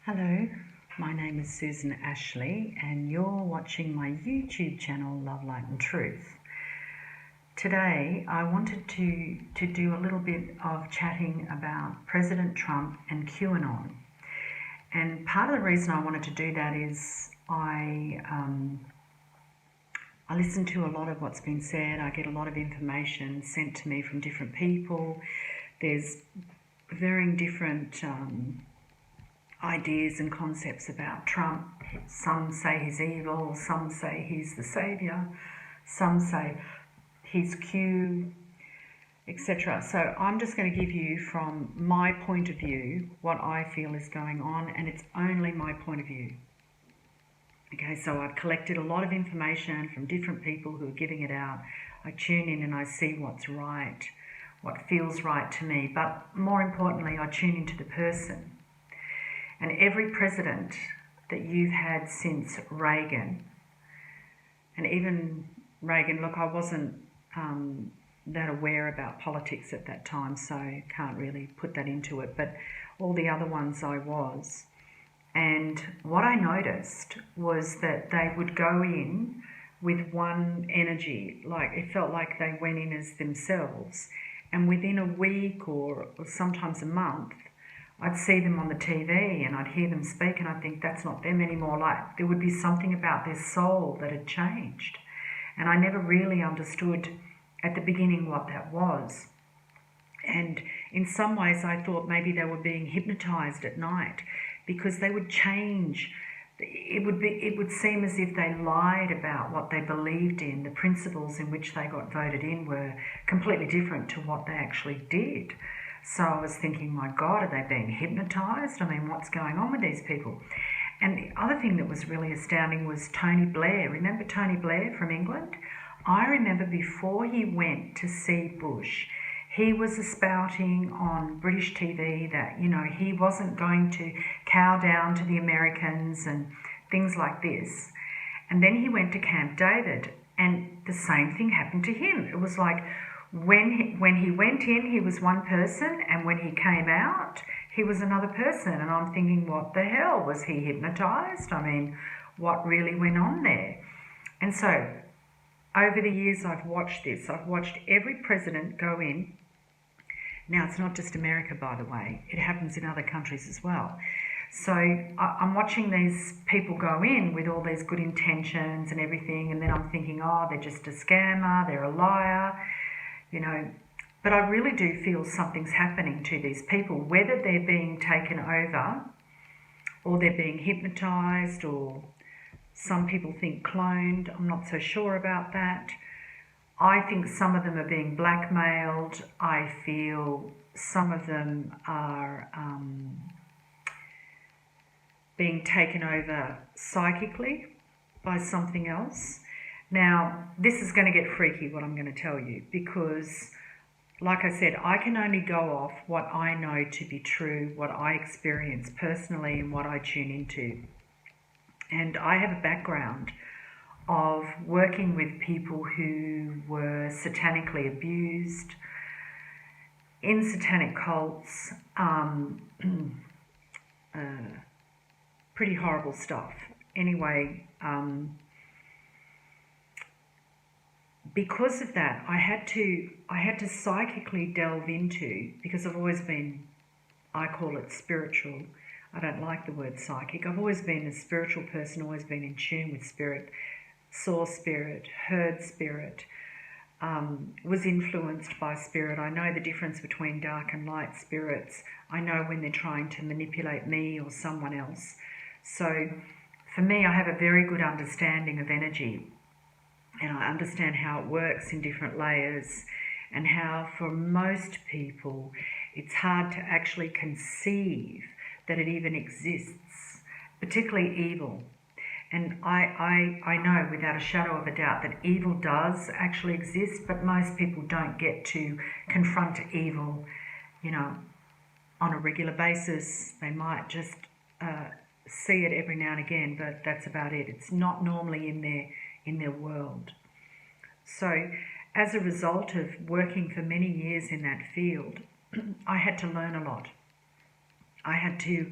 Hello, my name is Susan Ashley and you're watching my YouTube channel Love, Light and Truth. Today I wanted to do a little bit of chatting about President Trump and Qanon. And part of the reason I wanted to do that is I listen to a lot of what's been said. I get a lot of information sent to me from different people. There's varying different ideas and concepts about Trump. Some say he's evil, some say he's the saviour, some say he's Q, etc. So I'm just going to give you from my point of view what I feel is going on, and it's only my point of view. Okay, so I've collected a lot of information from different people who are giving it out. I tune in and I see what's right, what feels right to me, but more importantly I tune into the person. And every president that you've had since Reagan, and even Reagan, look, I wasn't that aware about politics at that time, so I can't really put that into it, but all the other ones I was. And what I noticed was that they would go in with one energy, like it felt like they went in as themselves, and within a week or sometimes a month, I'd see them on the TV and I'd hear them speak and I'd think that's not them anymore. Like there would be something about their soul that had changed. And I never really understood at the beginning what that was. And in some ways I thought maybe they were being hypnotized at night because they would change. It would seem as if they lied about what they believed in. The principles in which they got voted in were completely different to what they actually did. So I was thinking, my God, are they being hypnotized? I mean, what's going on with these people? And the other thing that was really astounding was Tony Blair. Remember Tony Blair from England? I remember before he went to see Bush, he was espouting on British TV that, you know, he wasn't going to cow down to the Americans and things like this. And then he went to Camp David and the same thing happened to him. It was like, when he went in, he was one person, and when he came out, he was another person. And I'm thinking, what the hell? Was he hypnotized? I mean, what really went on there? And so, over the years, I've watched this. I've watched every president go in. Now, it's not just America, by the way. It happens in other countries as well. So I'm watching these people go in with all these good intentions and everything, and then I'm thinking, oh, they're just a scammer, they're a liar. You know, but I really do feel something's happening to these people, whether they're being taken over or they're being hypnotized, or some people think cloned. I'm not so sure about that. I think some of them are being blackmailed. I feel some of them are being taken over psychically by something else. Now, this is going to get freaky, what I'm going to tell you, because, like I said, I can only go off what I know to be true, what I experience personally and what I tune into. And I have a background of working with people who were satanically abused, in satanic cults, pretty horrible stuff. Anyway, because of that, I had to psychically delve into, because I've always been, I call it spiritual. I don't like the word psychic. I've always been a spiritual person, always been in tune with spirit, saw spirit, heard spirit, was influenced by spirit. I know the difference between dark and light spirits. I know when they're trying to manipulate me or someone else. So for me, I have a very good understanding of energy. And I understand how it works in different layers, and how for most people it's hard to actually conceive that it even exists, particularly evil. And I know without a shadow of a doubt that evil does actually exist, but most people don't get to confront evil, you know, on a regular basis. They might just see it every now and again, but that's about it. It's not normally in their world. So as a result of working for many years in that field, I had to learn a lot. I had to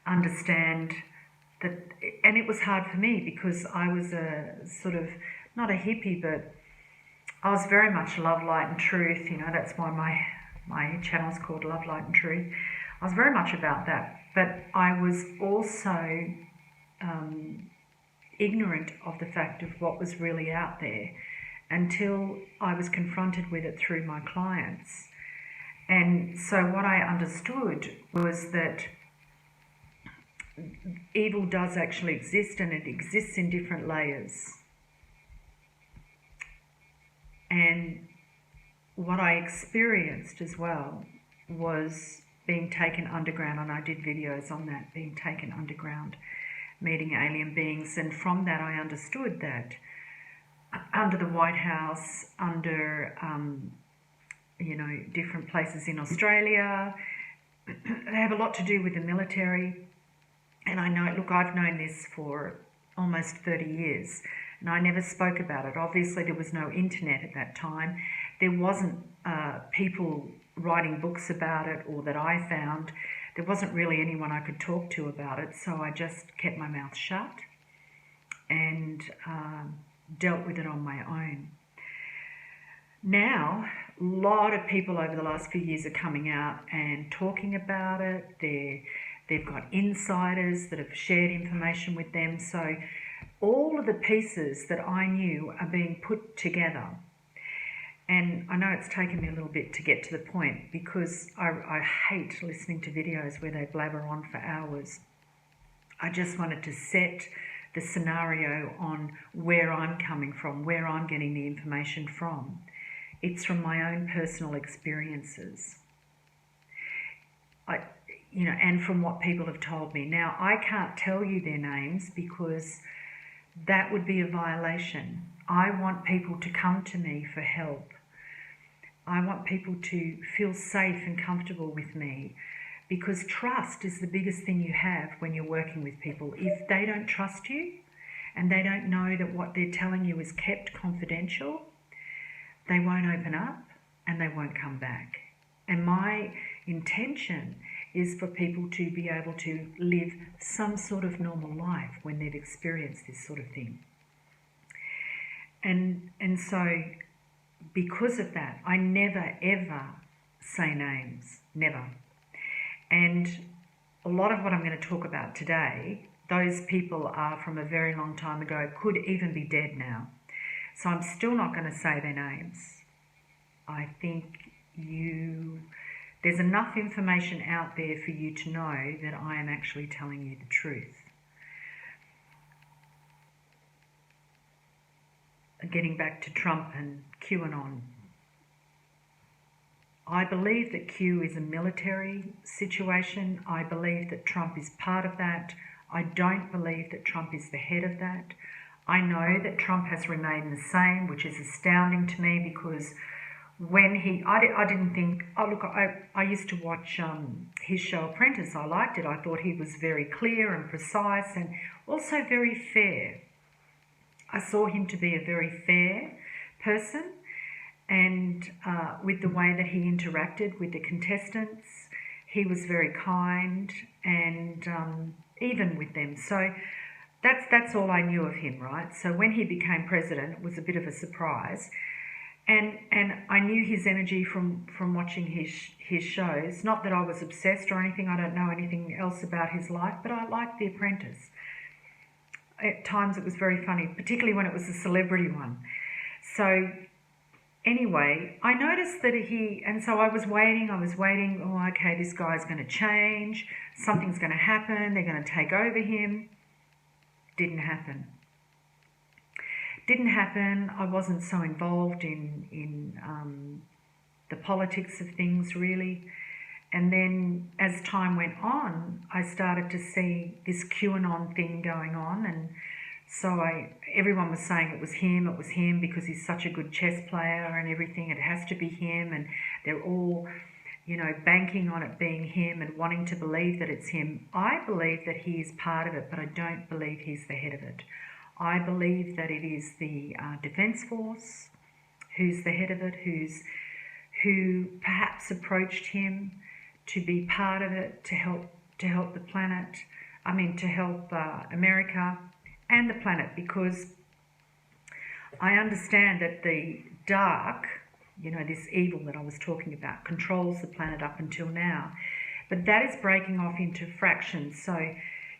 understand that, and it was hard for me because I was a sort of, not a hippie, but I was very much love, light and truth. You know, that's why my channel's called Love, Light and Truth. I was very much about that, but I was also ignorant of the fact of what was really out there until I was confronted with it through my clients. And so what I understood was that evil does actually exist, and it exists in different layers. And what I experienced as well was being taken underground, and I did videos on that, being taken underground, meeting alien beings. And from that I understood that under the White House, under different places in Australia, they have a lot to do with the military. And I know, look, I've known this for almost 30 years, and I never spoke about it. Obviously, there was no internet at that time. There wasn't people writing books about it, or that I found. There wasn't really anyone I could talk to about it, so I just kept my mouth shut and dealt with it on my own. Now, a lot of people over the last few years are coming out and talking about it. They've got insiders that have shared information with them. So all of the pieces that I knew are being put together. And I know it's taken me a little bit to get to the point, because I hate listening to videos where they blabber on for hours. I just wanted to set the scenario on where I'm coming from, where I'm getting the information from. It's from my own personal experiences. And from what people have told me. Now, I can't tell you their names because that would be a violation. I want people to come to me for help. I want people to feel safe and comfortable with me, because trust is the biggest thing you have when you're working with people. If they don't trust you and they don't know that what they're telling you is kept confidential, they won't open up and they won't come back. And my intention is for people to be able to live some sort of normal life when they've experienced this sort of thing. And so because of that, I never ever say names, never. And a lot of what I'm going to talk about today, those people are from a very long time ago, could even be dead now. So I'm still not going to say their names. I think there's enough information out there for you to know that I am actually telling you the truth. Getting back to Trump and Qanon, I believe that Q is a military situation. I believe that Trump is part of that. I don't believe that Trump is the head of that. I know that Trump has remained the same, which is astounding to me, because when I used to watch his show Apprentice. I liked it. I thought he was very clear and precise, and also very fair. I saw him to be a very fair person, and with the way that he interacted with the contestants, he was very kind and even with them. So that's all I knew of him, right? So when he became president, it was a bit of a surprise. And I knew his energy from watching his shows. Not that I was obsessed or anything. I don't know anything else about his life, but I liked The Apprentice. At times it was very funny, particularly when it was a celebrity one. So anyway, I noticed that so I was waiting, oh, okay, this guy's going to change, something's going to happen, they're going to take over him. Didn't happen. I wasn't so involved in the politics of things, really. And then as time went on, I started to see this QAnon thing going on. And so everyone was saying it was him because he's such a good chess player and everything. It has to be him. And they're all, banking on it being him and wanting to believe that it's him. I believe that he is part of it, but I don't believe he's the head of it. I believe that it is the Defence Force who's the head of it, who perhaps approached him to be part of it, to help to help the planet, to help America and the planet, because I understand that the dark, this evil that I was talking about, controls the planet up until now. But that is breaking off into fractions. So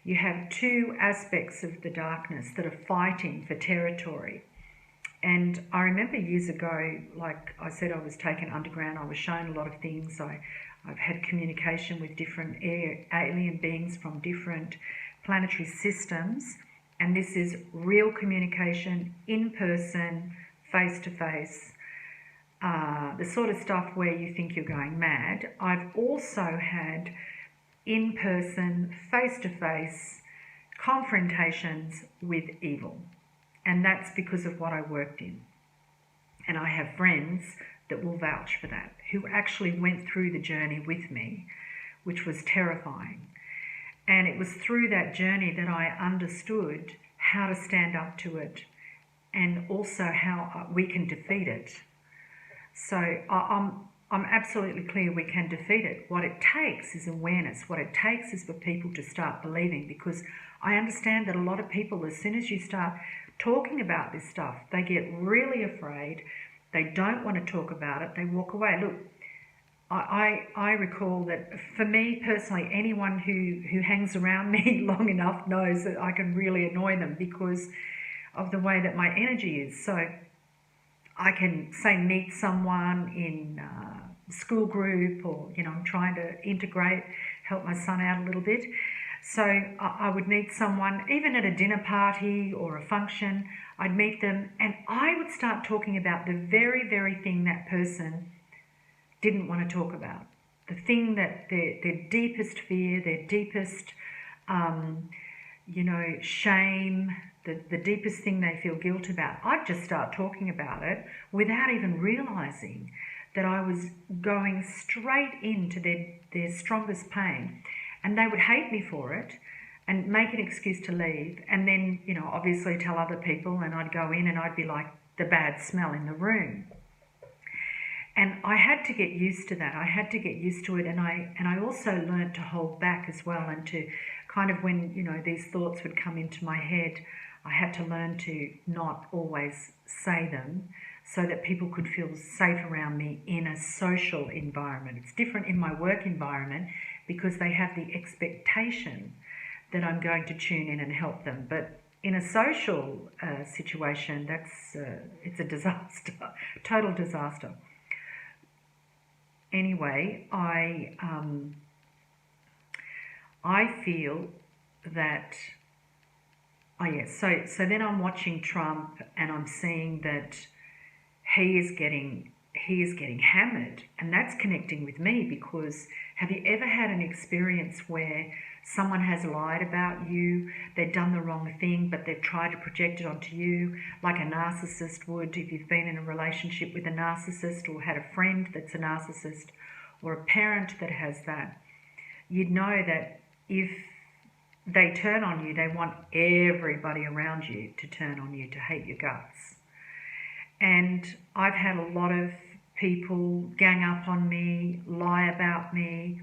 you have two aspects of the darkness that are fighting for territory. And I remember years ago, like I said, I was taken underground. I was shown a lot of things. I've had communication with different alien beings from different planetary systems. And this is real communication, in person, face to face. The sort of stuff where you think you're going mad. I've also had in-person, face-to-face confrontations with evil. And that's because of what I worked in. And I have friends that will vouch for that, who actually went through the journey with me, which was terrifying. And it was through that journey that I understood how to stand up to it, and also how we can defeat it. So I'm absolutely clear we can defeat it. What it takes is awareness. What it takes is for people to start believing, because I understand that a lot of people, as soon as you start talking about this stuff, they get really afraid. They don't want to talk about it. They walk away. Look, I recall that for me personally, anyone who hangs around me long enough knows that I can really annoy them because of the way that my energy is. So I can, say, meet someone in a school group, or, I'm trying to integrate, help my son out a little bit. So I would meet someone, even at a dinner party or a function, I'd meet them and I would start talking about the very, very thing that person didn't want to talk about. The thing that their deepest fear, their deepest, shame, the deepest thing they feel guilt about. I'd just start talking about it without even realising that I was going straight into their strongest pain. And they would hate me for it and make an excuse to leave. And then, obviously tell other people, and I'd go in and I'd be like the bad smell in the room. And I had to get used to that. I had to get used to it. And I also learned to hold back as well, and to kind of, when, these thoughts would come into my head, I had to learn to not always say them, so that people could feel safe around me in a social environment. It's different in my work environment because they have the expectation that I'm going to tune in and help them. But in a social situation, it's a disaster, total disaster. Anyway, I feel that, so then I'm watching Trump and I'm seeing that he is getting hammered, and that's connecting with me, because have you ever had an experience where someone has lied about you, they've done the wrong thing, but they've tried to project it onto you, like a narcissist would if you've been in a relationship with a narcissist, or had a friend that's a narcissist, or a parent that has that? You'd know that if they turn on you, they want everybody around you to turn on you, to hate your guts. And I've had a lot of people gang up on me, lie about me,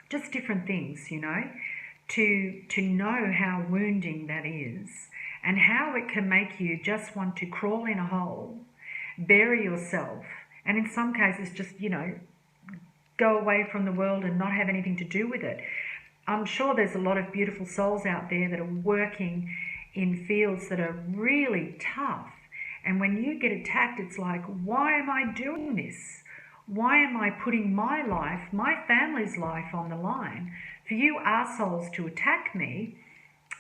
just different things, to know how wounding that is, and how it can make you just want to crawl in a hole, bury yourself, and in some cases just, go away from the world and not have anything to do with it. I'm sure there's a lot of beautiful souls out there that are working in fields that are really tough. And when you get attacked, it's like, why am I doing this? Why am I putting my life, my family's life on the line for you arseholes to attack me?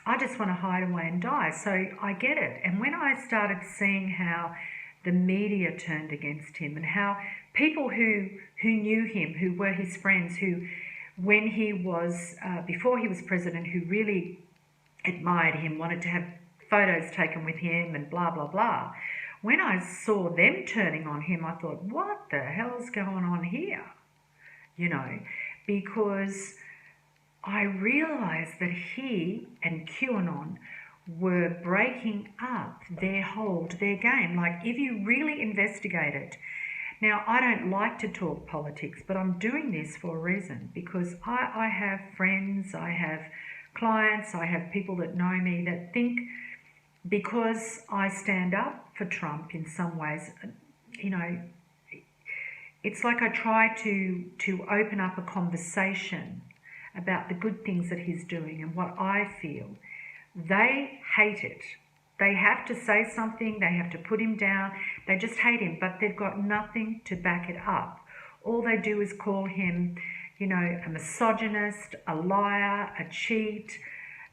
I just want to hide away and die. So I get it. And when I started seeing how the media turned against him, and how people who knew him, who were his friends, who, when he was, before he was president, who really admired him, wanted to have photos taken with him and blah, blah, blah. When I saw them turning on him, I thought, what the hell's going on here? Because I realised that he and Qanon were breaking up their hold, their game. Like, if you really investigate it, Now, I don't like to talk politics, but I'm doing this for a reason, because I have friends, I have clients, I have people that know me that think because I stand up for Trump in some ways, you know, it's like I try to open up a conversation about the good things that he's doing and what I feel. They hate it. They have to say something, they have to put him down, they just hate him, but they've got nothing to back it up. All they do is call him, you know, a misogynist, a liar, a cheat,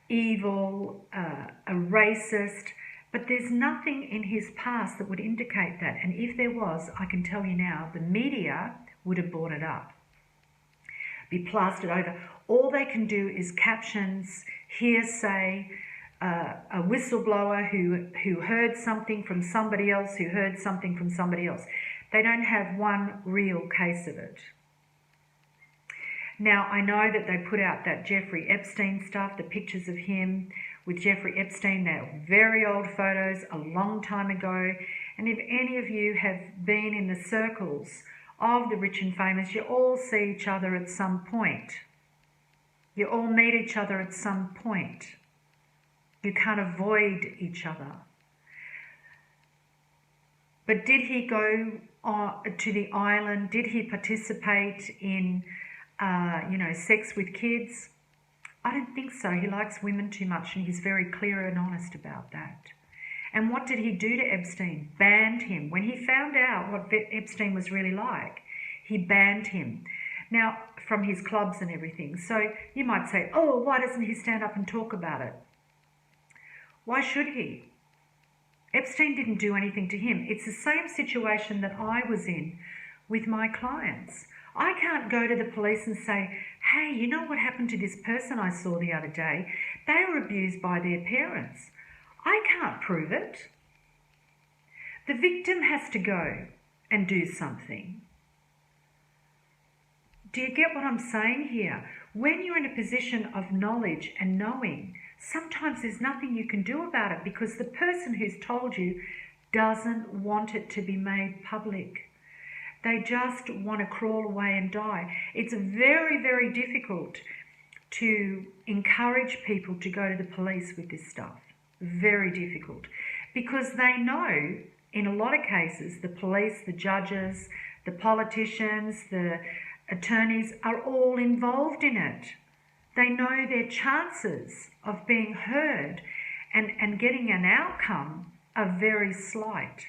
evil, a racist, but there's nothing in his past that would indicate that. And if there was, I can tell you now, the media would have brought it up, be plastered over. All they can do is captions, hearsay, a whistleblower who heard something from somebody else, who heard something from somebody else. They don't have one real case of it. Now, I know that they put out that Jeffrey Epstein stuff, the pictures of him with Jeffrey Epstein. They're very old photos, a long time ago. And if any of you have been in the circles of the rich and famous, you all see each other at some point. You all meet each other at some point. You can't avoid each other. But did he go to the island? Did he participate in, sex with kids? I don't think so. He likes women too much, and he's very clear and honest about that. And what did he do to Epstein? Banned him. When he found out what Epstein was really like, he banned him. Now, from his clubs and everything. So you might say, oh, why doesn't he stand up and talk about it? Why should he? Epstein didn't do anything to him. It's the same situation that I was in with my clients. I can't go to the police and say, hey, you know what happened to this person I saw the other day? They were abused by their parents. I can't prove it. The victim has to go and do something. Do you get what I'm saying here? When you're in a position of knowledge and knowing, sometimes there's nothing you can do about it because the person who's told you doesn't want it to be made public. They just want to crawl away and die. It's very, very difficult to encourage people to go to the police with this stuff. Very difficult. Because they know, in a lot of cases, the police, the judges, the politicians, the attorneys are all involved in it. They know their chances of being heard and getting an outcome are very slight.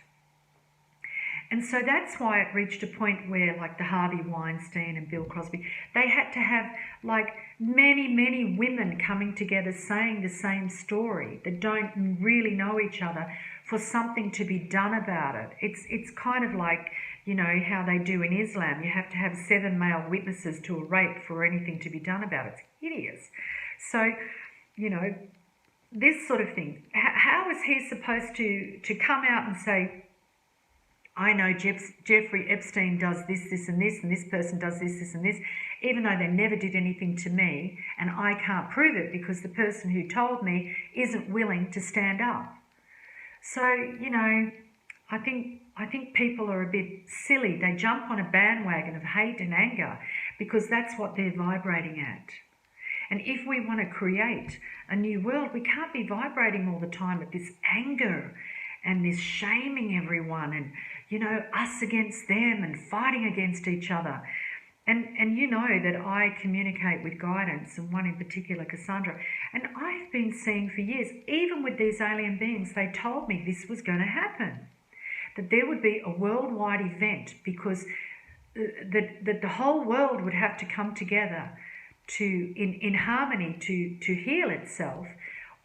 And so that's why it reached a point where, like the Harvey Weinstein and Bill Cosby, they had to have like many, many women coming together saying the same story that don't really know each other for something to be done about it. It's kind of like, you know, how they do in Islam. You have to have 7 male witnesses to a rape for anything to be done about it. It's hideous. So, you know, this sort of thing. How is he supposed to come out and say, I know Jeffrey Epstein does this, this and this, and this person does this, this and this, even though they never did anything to me, and I can't prove it because the person who told me isn't willing to stand up. So, you know, I think people are a bit silly. They jump on a bandwagon of hate and anger because that's what they're vibrating at. And if we want to create a new world, we can't be vibrating all the time at this anger and this shaming everyone and, you know, us against them and fighting against each other. And you know that I communicate with guidance, and one in particular, Kassandra, and I've been seeing for years, even with these alien beings, they told me this was going to happen, that there would be a worldwide event because that the whole world would have to come together to in harmony to heal itself,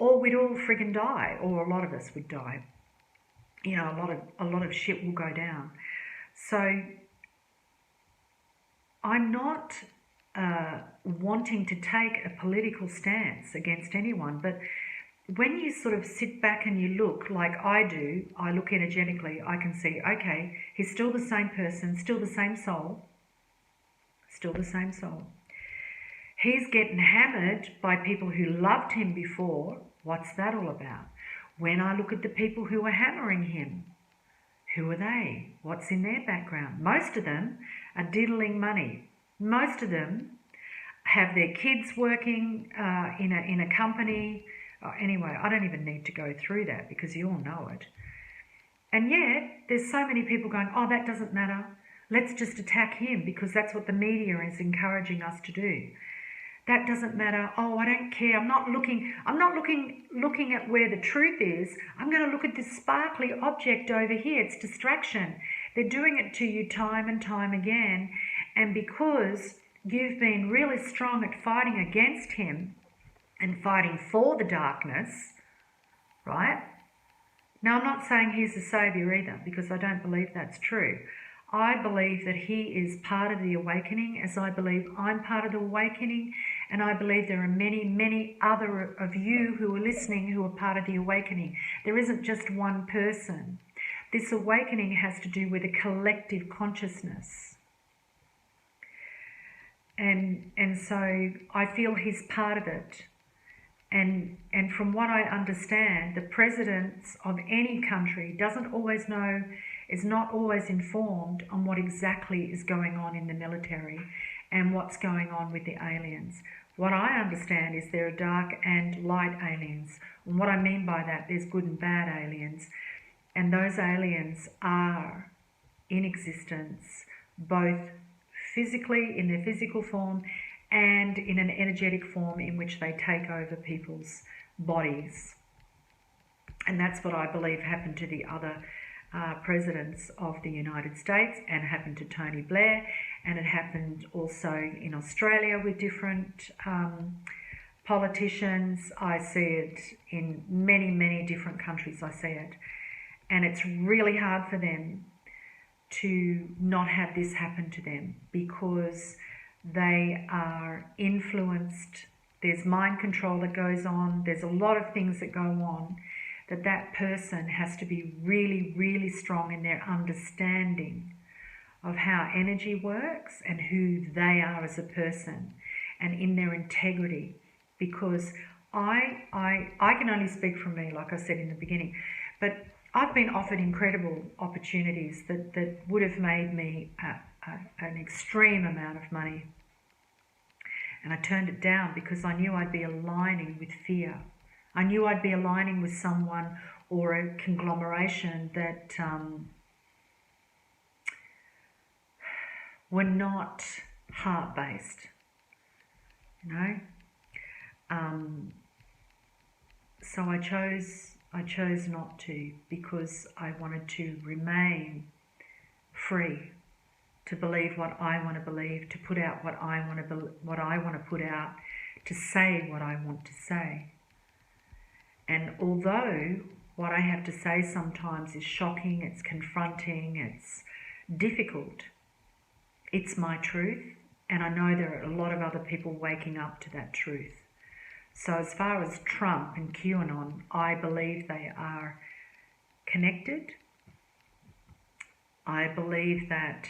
or we'd all friggin' die, or a lot of us would die. You know, a lot of shit will go down. So I'm not wanting to take a political stance against anyone, but when you sort of sit back and you look like I do, I look energetically, I can see, okay, he's still the same person, still the same soul, still the same soul. He's getting hammered by people who loved him before. What's that all about? When I look at the people who are hammering him, Who are they? What's in their background? Most of them are diddling money. Most of them have their kids working in a company. Anyway, I don't even need to go through that because you all know it. And yet, there's so many people going, oh, that doesn't matter. Let's just attack him because that's what the media is encouraging us to do. That doesn't matter. Oh, I don't care. I'm not looking at where the truth is. I'm going to look at this sparkly object over here. It's distraction. They're doing it to you time and time again. And because you've been really strong at fighting against him and fighting for the darkness, right? Now, I'm not saying he's the saviour either, because I don't believe that's true. I believe that he is part of the awakening, as I believe I'm part of the awakening, and I believe there are many, many other of you who are listening who are part of the awakening. There isn't just one person. This awakening has to do with a collective consciousness. And so I feel he's part of it. And from what I understand, the presidents of any country doesn't always know, is not always informed on what exactly is going on in the military and what's going on with the aliens. What I understand is there are dark and light aliens. And what I mean by that, there's good and bad aliens. And those aliens are in existence, both physically, in their physical form, and in an energetic form in which they take over people's bodies. And that's what I believe happened to the other presidents of the United States, and happened to Tony Blair, and it happened also in Australia with different politicians. I see it in many, many different countries. I see it. And it's really hard for them to not have this happen to them, because they are influenced. There's mind control that goes on. There's a lot of things that go on, that person has to be really, really strong in their understanding of how energy works and who they are as a person, and in their integrity. Because I can only speak from me, like I said in the beginning, but I've been offered incredible opportunities that would have made me an extreme amount of money. And I turned it down because I knew I'd be aligning with fear. I knew I'd be aligning with someone or a conglomeration that were not heart-based, you know. So I chose not to, because I wanted to remain free, to believe what I want to believe, to put out what I want to put out, to say what I want to say. And although what I have to say sometimes is shocking, it's confronting, it's difficult, it's my truth, and I know there are a lot of other people waking up to that truth. So as far as Trump and Qanon, I believe they are connected. I believe that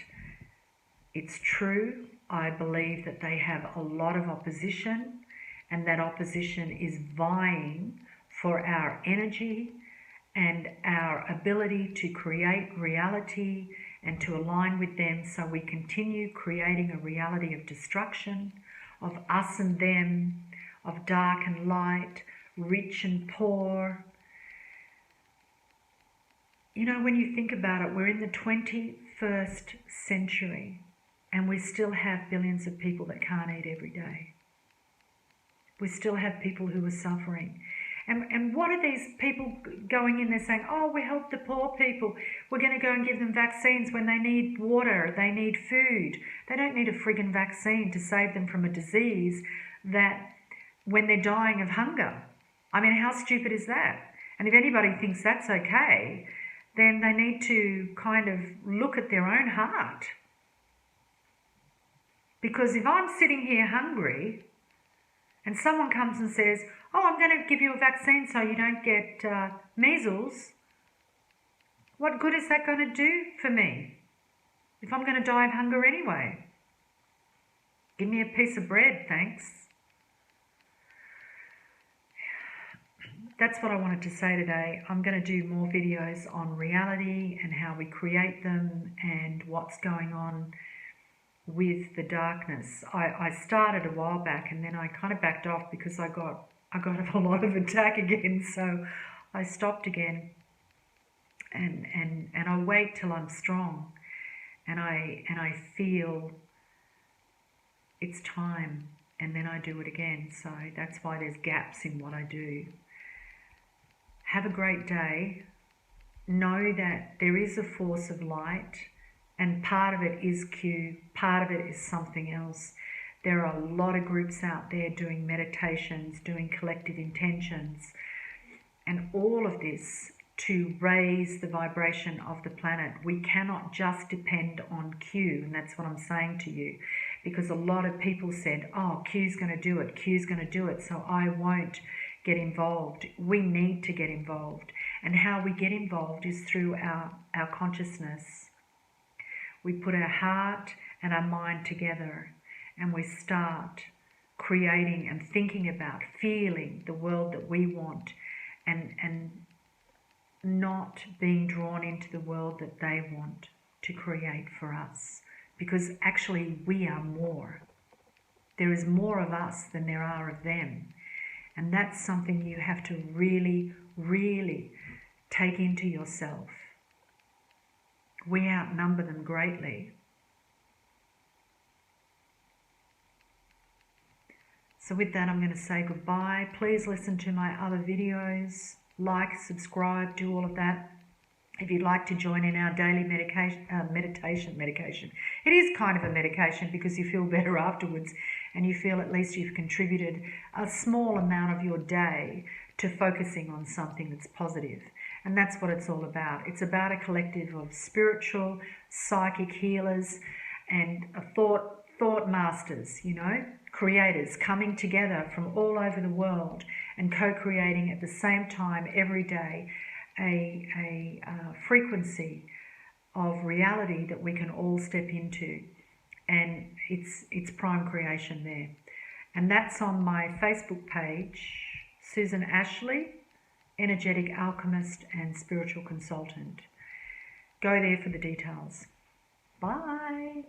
it's true. I believe that they have a lot of opposition, and that opposition is vying for our energy and our ability to create reality and to align with them, so we continue creating a reality of destruction, of us and them, of dark and light, rich and poor. You know, when you think about it, we're in the 21st century and we still have billions of people that can't eat every day. We still have people who are suffering. And what are these people going in there saying, oh, we help the poor people. We're going to go and give them vaccines when they need water, they need food. They don't need a friggin' vaccine to save them from a disease that when they're dying of hunger. I mean, how stupid is that? And if anybody thinks that's okay, then they need to kind of look at their own heart. Because if I'm sitting here hungry and someone comes and says, oh, I'm going to give you a vaccine so you don't get measles, what good is that going to do for me if I'm going to die of hunger anyway? Give me a piece of bread, thanks. that's what I wanted to say today. I'm going to do more videos on reality and how we create them and what's going on with the darkness. I started a while back and then I kind of backed off because I got a lot of attack again, so I stopped again, and I wait till I'm strong and I feel it's time, and then I do it again. So that's why there's gaps in what I do. Have a great day. Know that there is a force of light, and part of it is Q, part of it is something else. There are a lot of groups out there doing meditations, doing collective intentions, and all of this to raise the vibration of the planet. We cannot just depend on Q, and that's what I'm saying to you, because a lot of people said, oh, Q's going to do it, Q's going to do it, so I won't get involved. We need to get involved, and how we get involved is through our consciousness. We put our heart and our mind together, and we start creating and thinking about, feeling the world that we want, and not being drawn into the world that they want to create for us, because actually we are more. There is more of us than there are of them, and that's something you have to really, really take into yourself. We outnumber them greatly. So with that, I'm going to say goodbye. Please listen to my other videos. Like, subscribe, do all of that. If you'd like to join in our daily meditation. It is kind of a medication because you feel better afterwards, and you feel at least you've contributed a small amount of your day to focusing on something that's positive. And that's what it's all about. It's about a collective of spiritual, psychic healers and thought masters, creators coming together from all over the world and co-creating at the same time every day a frequency of reality that we can all step into, and it's prime creation there. And that's on my Facebook page, Susan Ashley, Energetic Alchemist and Spiritual Consultant. Go there for the details. Bye.